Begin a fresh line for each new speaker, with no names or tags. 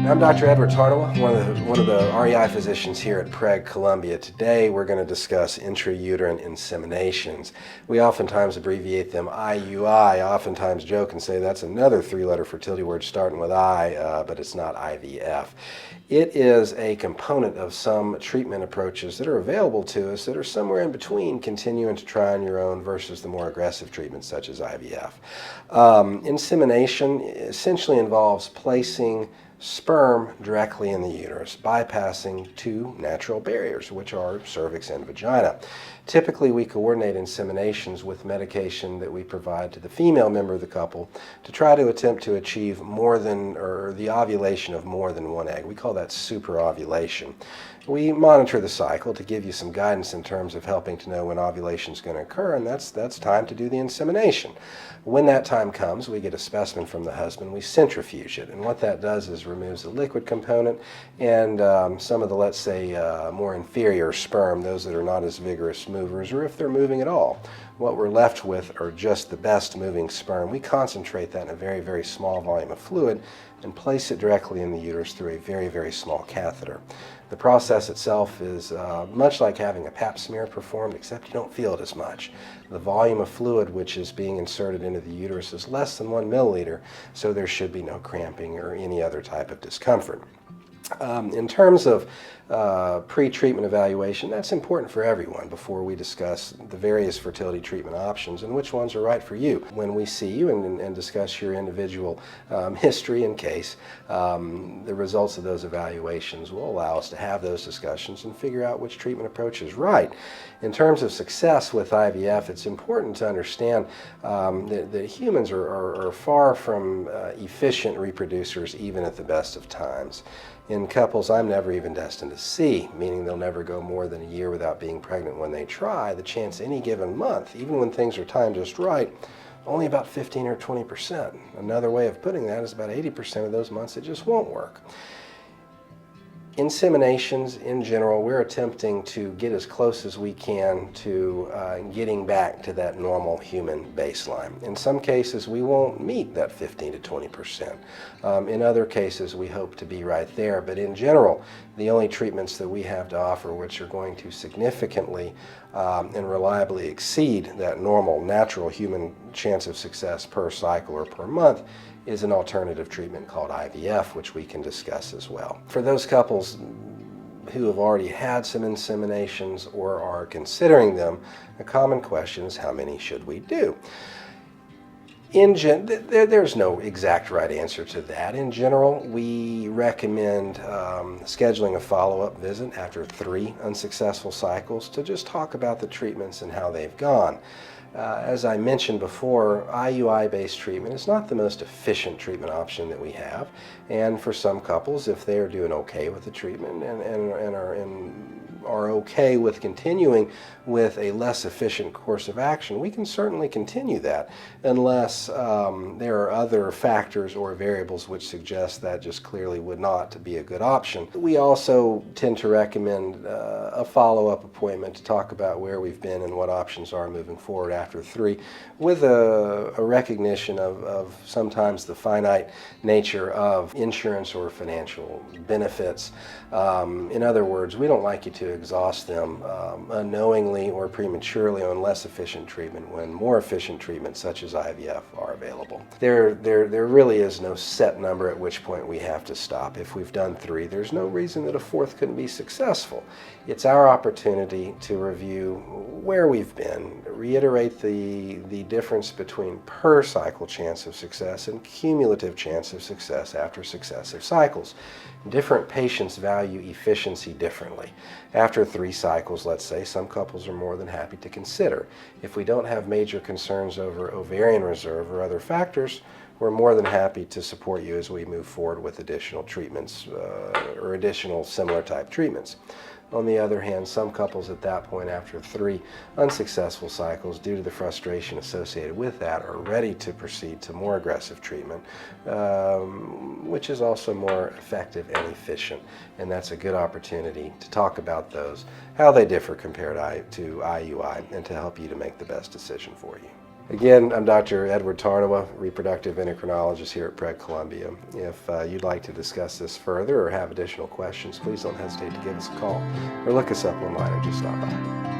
I'm Dr. Edward Tarnawa, one of the REI physicians here at PREG, Columbia. Today we're going to discuss intrauterine inseminations. We oftentimes abbreviate them IUI, oftentimes joke and say that's another three-letter fertility word starting with I, but it's not IVF. It is a component of some treatment approaches that are available to us that are somewhere in between continuing to try on your own versus the more aggressive treatments such as IVF. Insemination essentially involves placing sperm directly in the uterus, bypassing two natural barriers, which are cervix and vagina. Typically, we coordinate inseminations with medication that we provide to the female member of the couple to try to attempt to achieve more than, or the ovulation of more than one egg. We call that superovulation. We monitor the cycle to give you some guidance in terms of helping to know when ovulation is going to occur, and that's time to do the insemination. When that time comes, we get a specimen from the husband, we centrifuge it, and what that does is removes the liquid component and some of the, let's say, more inferior sperm, those that are not as vigorous movers, or if they're moving at all. What we're left with are just the best moving sperm. We concentrate that in a very, very small volume of fluid and place it directly in the uterus through a very, very small catheter. The process itself is much like having a pap smear performed, except you don't feel it as much. The volume of fluid which is being inserted into the uterus is less than 1 milliliter, so there should be no cramping or any other type of discomfort. In terms of pre-treatment evaluation, that's important for everyone before we discuss the various fertility treatment options and which ones are right for you. When we see you and discuss your individual history and case, the results of those evaluations will allow us to have those discussions and figure out which treatment approach is right. In terms of success with IVF, it's important to understand that humans are far from efficient reproducers even at the best of times. In couples I'm never even destined to see, meaning they'll never go more than a year without being pregnant when they try, the chance any given month, even when things are timed just right, only about 15 or 20%. Another way of putting that is about 80% of those months it just won't work. Inseminations in general, we're attempting to get as close as we can to getting back to that normal human baseline. In some cases, we won't meet that 15 to 20%. In other cases, we hope to be right there. But in general, the only treatments that we have to offer which are going to significantly and reliably exceed that normal, natural human chance of success per cycle or per month is an alternative treatment called IVF, which we can discuss as well. For those couples who have already had some inseminations or are considering them, a common question is how many should we do? There's no exact right answer to that. In general, we recommend scheduling a follow-up visit after 3 unsuccessful cycles to just talk about the treatments and how they've gone. As I mentioned before, IUI-based treatment is not the most efficient treatment option that we have, and for some couples, if they're doing okay with the treatment and are okay with continuing with a less efficient course of action, we can certainly continue that unless there are other factors or variables which suggest that just clearly would not be a good option. We also tend to recommend a follow-up appointment to talk about where we've been and what options are moving forward after 3, with a recognition of sometimes the finite nature of insurance or financial benefits. In other words, we don't like you to exhaust them unknowingly or prematurely on less efficient treatment when more efficient treatments such as IVF are available. There really is no set number at which point we have to stop. If we've done 3, there's no reason that a 4th couldn't be successful. It's our opportunity to review where we've been, reiterate the difference between per cycle chance of success and cumulative chance of success after successive cycles. Different patients value efficiency differently. After 3 cycles, let's say, some couples are more than happy to consider. If we don't have major concerns over ovarian reserve or other factors, we're more than happy to support you as we move forward with additional treatments or additional similar type treatments. On the other hand, some couples at that point, after 3 unsuccessful cycles, due to the frustration associated with that, are ready to proceed to more aggressive treatment, which is also more effective and efficient. And that's a good opportunity to talk about those, how they differ compared to IUI, and to help you to make the best decision for you. Again, I'm Dr. Edward Tarnowa, reproductive endocrinologist here at PREG Columbia. If you'd like to discuss this further or have additional questions, please don't hesitate to give us a call or look us up online or just stop by.